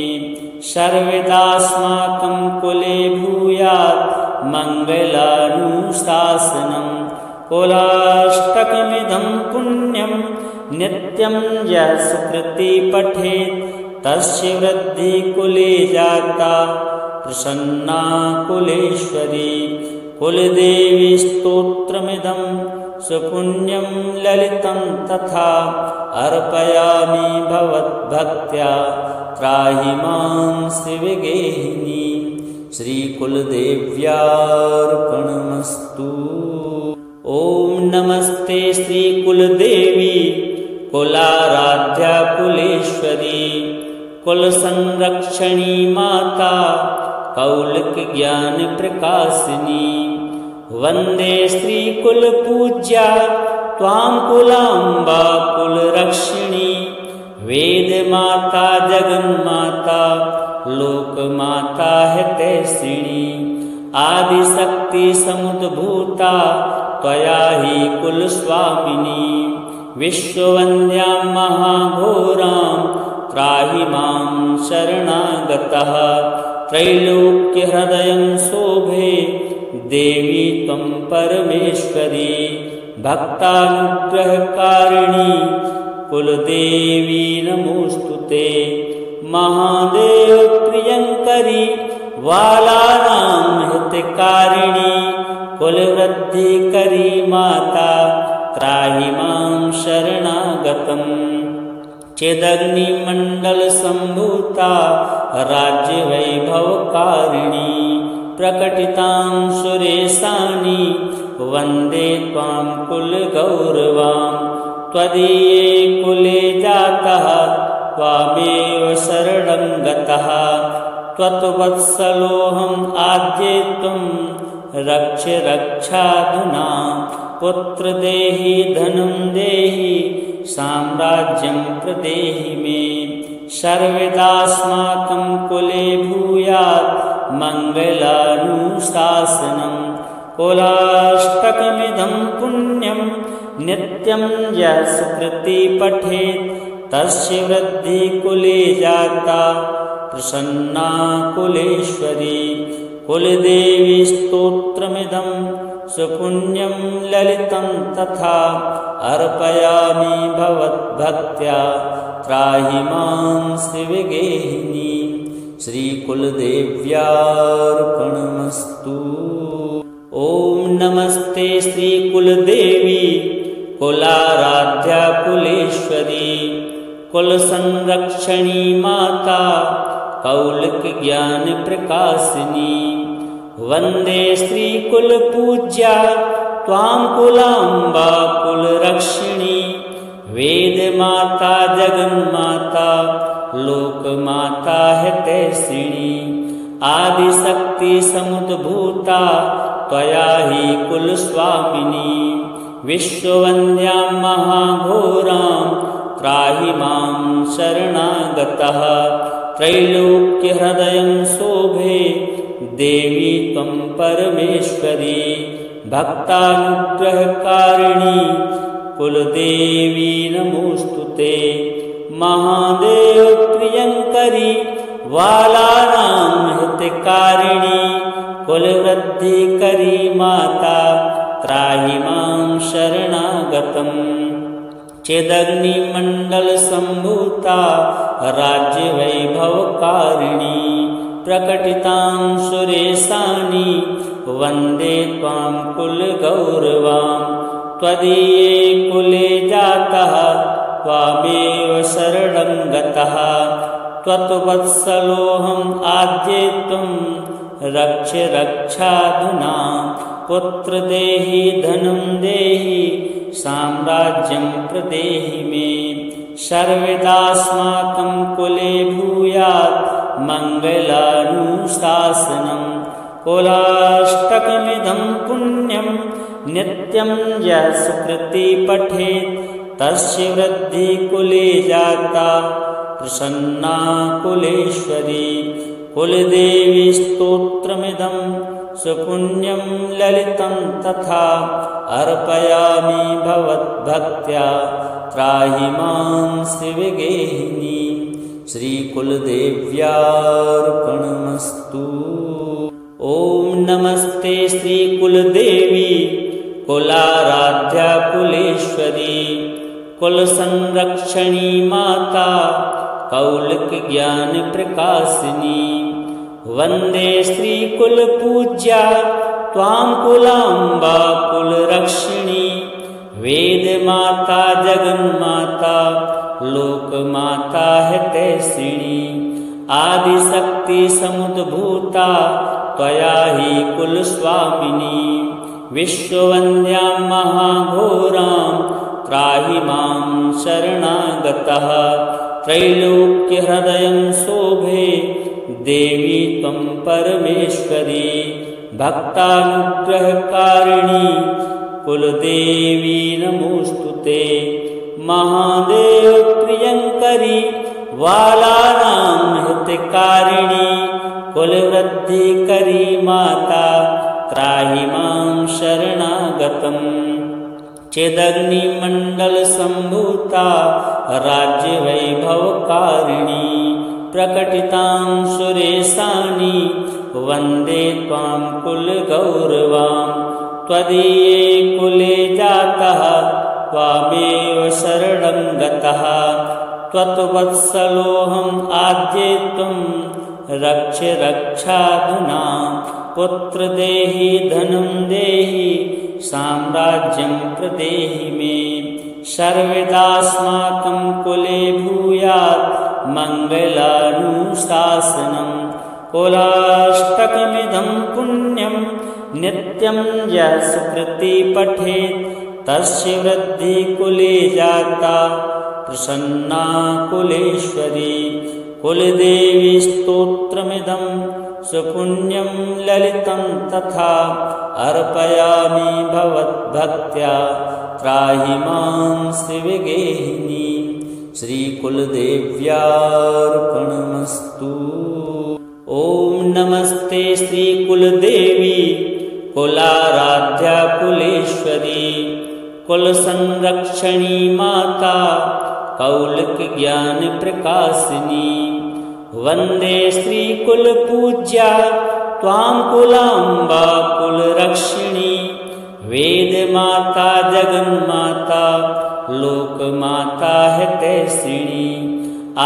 सर्वदास्माकं कुले भूयात् मङ्गलानुशासनम्। कुलाष्टकमिदं पुण्यं नित्यं यः सुकृति पठेत् तस्य वृद्धि कुले जाता प्रसन्ना कुलेश्वरी। कुलदेवी स्तोत्रमिदं सुपुण्यं ललितं तथा अर्पयामि भवद्भक्त्या त्राहि मां श्रीविगेहिनी। श्रीकुलदेव्यार्पणमस्तु। ओम नमस्ते श्रीकुलदेवी कुलाराध्या कुलेश्वरी कुलसंरक्षणी माता कौलिक ज्ञान प्रकाशिनी। वंदे श्रीकुलपूज्या त्वां कुलाम्बा कुलरक्षिणी। वेदमाता जगन्माता लोकमाता हितैषिणी। आदिशक्ति समुद्भूता त्वया हि कुलस्वामिनी। विश्ववन्द्यां महाघोरां त्राहि मां शरणागतः। त्रैलोक्यहृदयं शोभे देवी त्वं परमेश्वरी। भक्तानुग्रहकारिणी कुलदेवी नमोस्तुते। महादेव प्रियंकरी बालानां हितकारिणी। कुलवृद्धिकरी माता त्राहि मां शरणागतम्। चिदग्निमण्डलसम्भूता राज्यवैभवकारिणी। प्रकटितां सुरेशानि वन्दे त्वां कुलगौरवां। त्वदीये कुले जातः त्वामेव शरणं गतः। त्वत्वत्सलोऽहम् आद्ये त्वं रक्ष रक्षाधुना। पुत्र देहि धनं देहि साम्राज्यं प्रदेहि मे। सर्वदास्माकं कुले भूयात् मङ्गलानुशासनम्। कुलाष्टकमिदं पुण्यं नित्यं यः सुकृति पठेत् तस्य वृद्धि कुले जाता प्रसन्ना कुलेश्वरी। कुलदेवी स्तोत्रमिदं सुपुण्यं ललितं तथा अर्पयामि भवद्भक्त्या त्राहि मां श्रीविगेहिनी। श्रीकुलदेव्यार्पणमस्तु। ओम नमस्ते श्रीकुलदेवी कुलाराध्या कुलेश्वरी कुलसंरक्षणी माता कौलिक ज्ञान प्रकाशिनी। वंदे श्रीकुलपूज्या त्वां कुलाम्बा कुलरक्षिणी वेदमाता जगन्माता लोकमाता हितैषिणी आदिशक्ति समुद्भूता त्वया हि कुलस्वामिनी विश्ववन्द्यां महाघोरां त्राहि मां शरणागतः त्रैलोक्यहृदयं शोभे देवी त्वं परमेश्वरी भक्तानुग्रहकारिणी कुलदेवी नमोस्तुते महादेव प्रियंकरी बालानां हितकारिणी कुलवृद्धिकरी माता त्राहि मां शरणागतम् चेदग्निमण्डलसम्भूता राज्यवैभवकारिणी प्रकटितां सुरेशानि वन्दे त्वां कुलगौरवां त्वदीये कुले जातः त्वामेव शरणं गतः त्वत्वत्सलोऽहम् आद्येत्वं रक्ष रक्षाधुना पुत्र देहि धनं देहि साम्राज्यं प्रदेहि मे सर्वदास्माकं कुले भूयात् मङ्गलानुशासनं कुलाष्टकमिदं पुण्यं नित्यं यः सुकृति पठेत् तस्य वृद्धि कुले जाता प्रसन्ना कुलेश्वरी कुलदेवी स्तोत्रमिदं सुपुण्यं ललितं तथा अर्पयामि भवद्भक्त्या त्राहि मां श्रीविगेहिनी श्रीकुलदेव्यार्पणमस्तु। ॐ नमस्ते श्रीकुलदेवी कुलाराध्या कुलेश्वरी कुलसंरक्षणी माता कौलिकज्ञानप्रकाशिनी वन्दे श्रीकुलपूज्या त्वां कुलाम्बा कुलरक्षिणी वेदमाता जगन्माता लोकमाता हितैषिणी आदिशक्ति समुद्भूता त्वया हि कुलस्वामिनी विश्ववन्द्यां महाघोरां त्राहि मां शरणागतः त्रैलोक्यहृदयं शोभे देवी त्वं परमेश्वरी भक्तानुग्रहकारिणी कुलदेवी नमोस्तुते महादेव प्रियंकरी बालानां हितकारिणी कुलवृद्धिकरी माता त्राहि मां शरणागतम् चेदग्निमण्डलसम्भूता राज्यवैभवकारिणी प्रकटितां सुरेशानि वन्दे त्वां कुलगौरवां त्वदीये कुले जातः त्वामेव शरणं गतः त्वत्वत्सलोऽहम् आद्येत्वं रक्ष रक्षाधुना पुत्र देहि धनं देहि साम्राज्यं प्रदेहि मे सर्वदास्माकं कुले भूयात् मङ्गलानुशासनं कुलाष्टकमिदं पुण्यं नित्यं यः सुकृति पठेत् तस्य वृद्धि कुले जाता प्रसन्ना कुलेश्वरी कुलदेवी स्तोत्रमिदं सुपुण्यं ललितं तथा अर्पयामि भवद्भक्त्या त्राहि मां श्रीविगेहिनी श्रीकुलदेव्यार्पणमस्तु। ॐ नमस्ते श्रीकुलदेवी कुलाराध्या कुलेश्वरी कुलसंरक्षणी माता कौलिकज्ञानप्रकाशिनी वन्दे श्रीकुलपूज्या त्वां कुलाम्बा कुलरक्षिणी वेदमाता जगन्माता लोकमाता हितैषिणी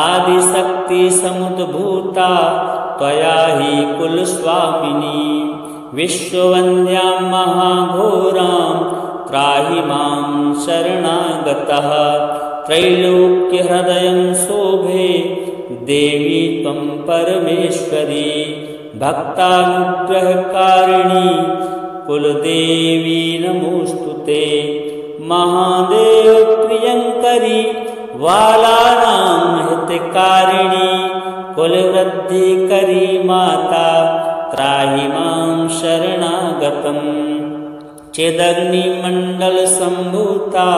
आदिशक्ति समुद्भूता त्वया हि कुलस्वामिनी विश्ववन्द्यां महाघोरां त्राहि मां शरणागतः त्रैलोक्यहृदयं शोभे देवी त्वं परमेश्वरी भक्तानुग्रहकारिणी कुलदेवी नमोस्तुते। महादेव प्रियंकरी बालानां हितकारिणी कुलवृद्धि करी माता त्राहि मां शरणागतम्। चेदग्निमण्डल सम्भूता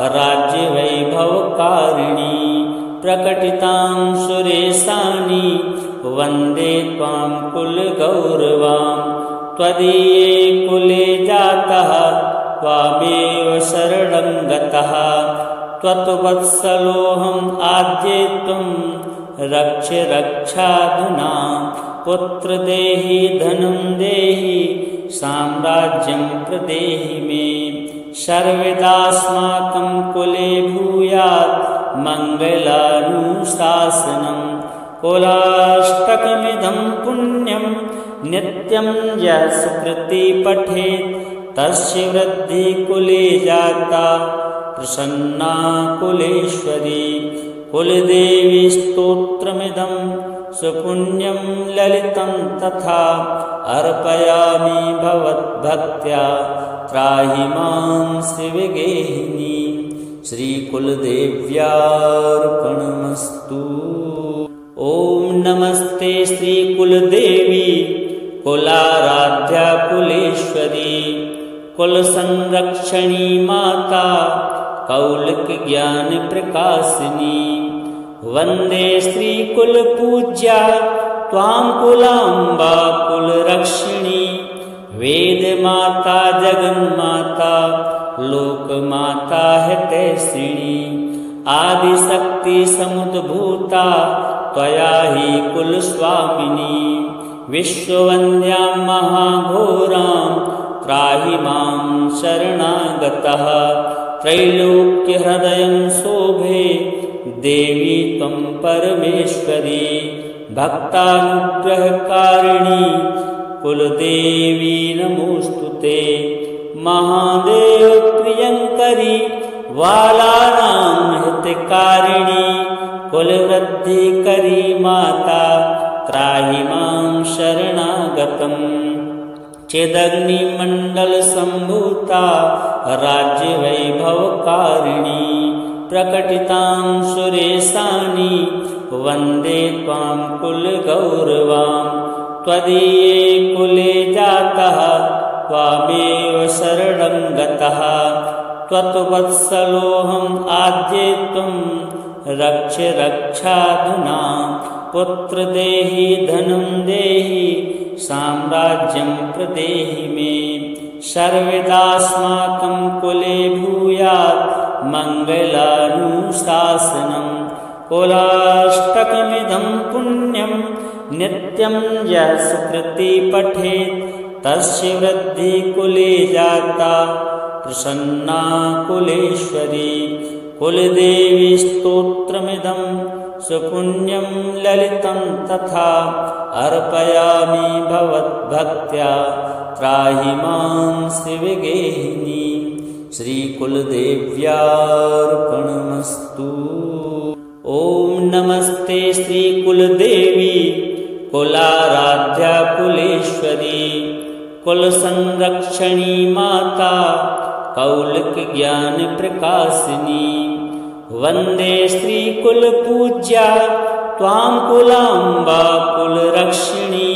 राज्यवैभवकारिणी प्रकटितां सुरेशानि वन्दे त्वां कुलगौरवां। त्वदीये कुले जातः त्वामेव शरणं गतः त्वत्वत्सलोऽहम् आद्ये त्वं रक्ष रक्षाधुना। पुत्र देहि धनं देहि साम्राज्यं प्रदेहि मे। सर्वदास्माकं कुले भूयात् मङ्गलानुशासनम्। कुलाष्टकमिदं पुण्यं नित्यं यः सुकृति पठेत् तस्य वृद्धि कुले जाता प्रसन्ना कुलेश्वरी। कुलदेवी स्तोत्रमिदं सुपुण्यं ललितं तथा अर्पयामि भवद्भक्त्या त्राहि मां शिवगेहिनी। श्रीकुलदेव्यार्पणमस्तु। ॐ नमस्ते श्रीकुलदेवी कुलाराध्या कुलेश्वरी कुलसंरक्षणी माता कौलिक ज्ञान प्रकाशिनी। वन्दे श्रीकुलपूज्या त्वां कुलाम्बा कुलरक्षिणी। वेदमाता जगन्माता लोकमाता हितैषिणी। आदिशक्ति समुद्भूता त्वया हि कुलस्वामिनी। विश्ववन्द्यां महाघोरां त्राहि मां शरणागतः। त्रैलोक्यहृदयं शोभे देवी त्वं परमेश्वरी। भक्तानुग्रहकारिणी कुलदेवी नमोस्तुते। महादेव प्रियंकरी बालानां हितकारिणी कुलवृद्धि करी माता त्राहि मां शरणागतम्। चेदग्निमण्डल सम्भूता राज्यवैभवकारिणी प्रकटितां सुरेशानि वन्दे त्वां कुलगौरवां। त्वदीये कुले जातः त्वामेव शरणं गतः त्वत्वत्सलोऽहम् आद्ये त्वं रक्ष रक्षाधुना। पुत्र देहि धनं देहि साम्राज्यं प्रदेहि मे। सर्वदास्माकं कुले भूयात् मङ्गलानुशासनम्। कुलाष्टकमिदं पुण्यं नित्यं यः सुकृति पठेत् तस्य वृद्धि कुले जाता प्रसन्ना कुलेश्वरी। कुलदेवी स्तोत्रमिदं सुपुण्यं ललितं तथा अर्पयामि भवद्भक्त्या त्राहि मां शिवगेहिनी। श्रीकुलदेव्यार्पणमस्तु। ॐ नमस्ते श्रीकुलदेवी कुलाराध्या कुलेश्वरी कुलसंरक्षणी माता कौलिक ज्ञान प्रकाशिनी। वन्दे श्रीकुलपूज्या त्वां कुलाम्बा कुलरक्षिणी।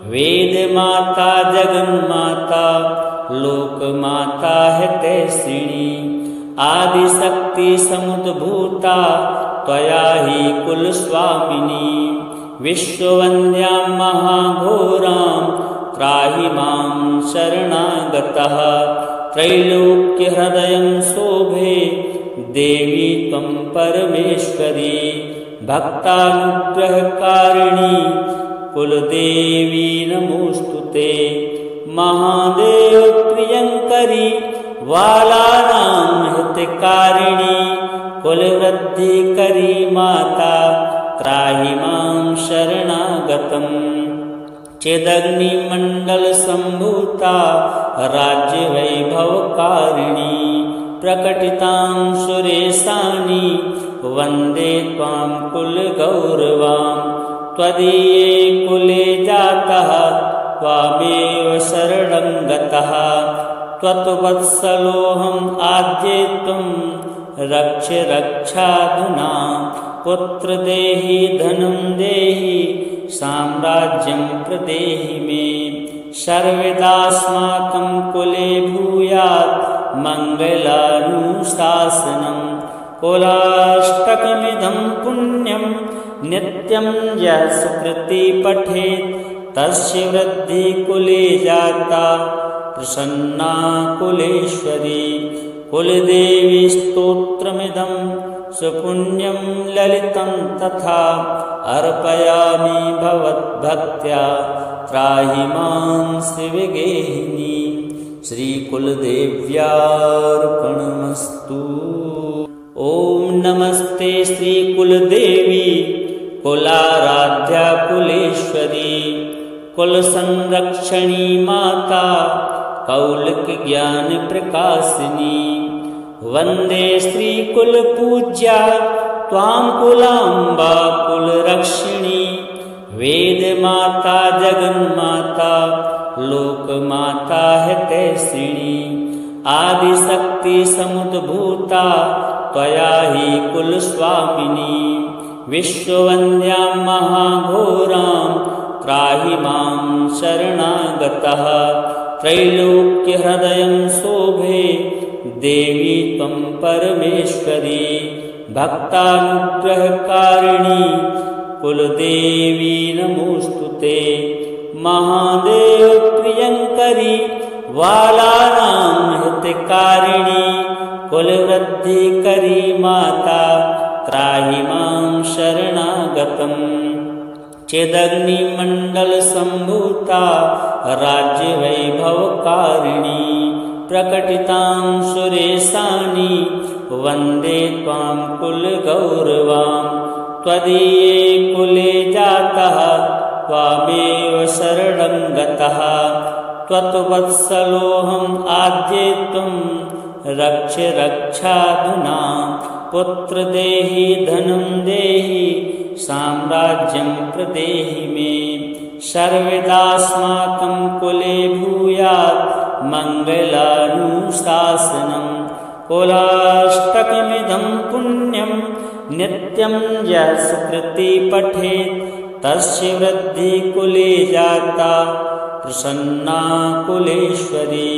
वेदमाता जगन्माता लोकमाता हितैषिणी। आदिशक्ति समुद्भूता त्वया हि कुलस्वामिनी। विश्ववन्द्यां महाघोरां त्राहि मां शरणागतः। त्रैलोक्यहृदयं शोभे देवी त्वं परमेश्वरी। भक्तानुग्रहकारिणी कुलदेवी नमोस्तुते। महादेव प्रियंकरी बालानां हितकारिणी कुलवृद्धि करी माता त्राहि मां शरणागतम्। चेदग्निमण्डल सम्भूता राज्यवैभवकारिणी प्रकटितां सुरेशानि वन्दे त्वां कुलगौरवां। त्वदीये कुले जातः त्वामेव शरणं गतः त्वत्वत्सलोऽहम् आद्ये त्वं रक्ष रक्षाधुना पुत्र देहि धनं देहि साम्राज्यं प्रदेहि मे सर्वदास्माकं कुले भूयात् मङ्गलानुशासनं कुलाष्टकमिदं पुण्यं नित्यं यः सुकृति पठेत् तस्य वृद्धि कुले जाता प्रसन्ना कुलेश्वरी कुलदेवी स्तोत्रमिदं सुपुण्यं ललितं तथा अर्पयामि भवद्भक्त्या त्राहि मां श्रीविगेहिनी श्रीकुलदेव्यार्पणमस्तु। ॐ नमस्ते श्रीकुलदेवी कुलाराध्या कुलेश्वरी कुलसंरक्षणी माता कौलिक ज्ञान प्रकाशिनी वंदे श्रीकुलपूज्या त्वां कुलाम्बा कुलरक्षिणी वेदमाता जगन्माता लोकमाता हितैषिणी आदिशक्ति समुद्भूता त्वया हि कुलस्वामिनी विश्ववन्द्यां महाघोरां त्राहि मां शरणागतः त्रैलोक्यहृदयं शोभे देवी त्वं परमेश्वरी भक्तानुग्रहकारिणी कुलदेवी नमोस्तुते महादेव प्रियंकरी बालानां हितकारिणी कुलवृद्धिकरी माता त्राहि मां शरणागतम् चेदग्निमण्डलसम्भूता राज्यवैभवकारिणी प्रकटितां सुरेशानि वन्दे त्वां कुलगौरवां त्वदीये कुले जातः त्वामेव शरणं गतः त्वत्वत्सलोऽहम् आद्ये त्वं रक्ष रक्षाधुना पुत्र देहि धनं देहि साम्राज्यं प्रदेहि मे सर्वदास्माकं कुले भूयात् मङ्गलानुशासनं कुलाष्टकमिदं पुण्यं नित्यं यः सुकृति पठेत् तस्य वृद्धि कुले जाता प्रसन्ना कुलेश्वरी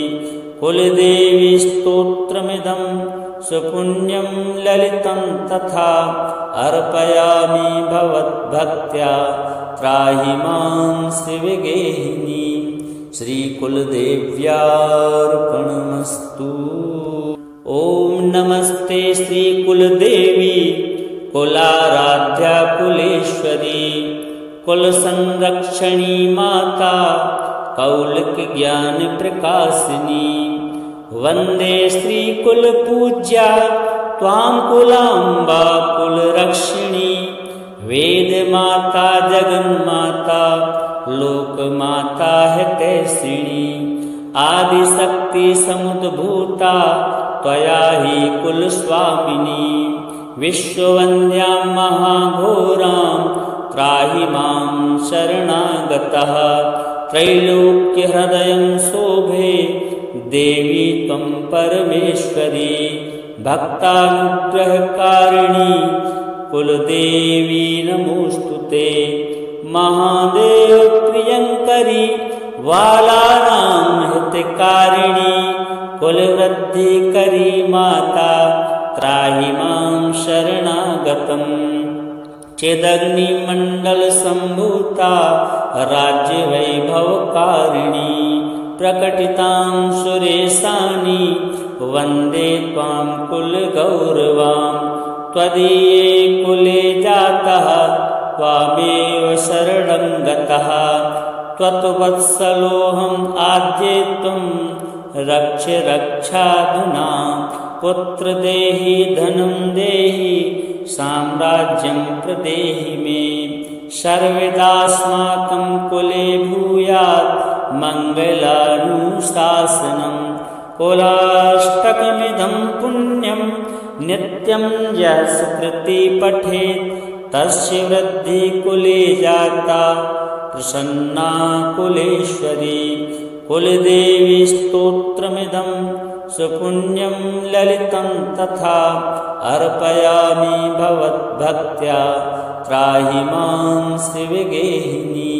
कुलदेवी स्तोत्रमिदं सुपुण्यं ललितं तथा अर्पयामि भवद्भक्त्या त्राहि मां श्रीविगेहिनी श्रीकुलदेव्यार्पणमस्तु। ॐ नमस्ते श्रीकुलदेवी कुलाराध्या कुलेश्वरी कुलसंरक्षणी माता कौलिक ज्ञान प्रकाशिनी वंदे श्रीकुलपूज्या त्वां कुलाम्बा कुलरक्षिणी वेदमाता जगन्माता लोकमाता हितैषिणी आदिशक्ति समुद्भूता त्वया हि कुलस्वामिनी विश्ववन्द्यां महाघोरां त्राहि मां शरणागतः त्रैलोक्यहृदयं शोभे देवी त्वं परमेश्वरी भक्तानुग्रहकारिणी कुलदेवी नमोस्तुते महादेव प्रियंकरी बालानां हितकारिणी कुलवृद्धिकरी माता त्राहि मां शरणागतम् चेदग्निमण्डलसम्भूता राज्यवैभवकारिणी प्रकटितां सुरेशानि वन्दे त्वां कुलगौरवां त्वदीये कुले जातः त्वामेव शरणं गतः त्वत्वत्सलोऽहम् आद्ये त्वं रक्ष रक्षाधुना पुत्र देहि धनं देहि साम्राज्यं प्रदेहि मे सर्वदास्माकं कुले भूयात् मङ्गलानुशासनं कुलाष्टकमिदं पुण्यं नित्यं यः सुकृति पठेत् तस्य वृद्धि कुले जाता प्रसन्ना कुलेश्वरी। कुलदेवी स्तोत्रमिदं सुपुण्यं ललितं तथा अर्पयामि भवद्भक्त्या त्राहि मां श्रीविगेहिनी।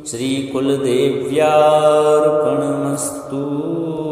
श्रीकुलदेव्यार्पणमस्तु।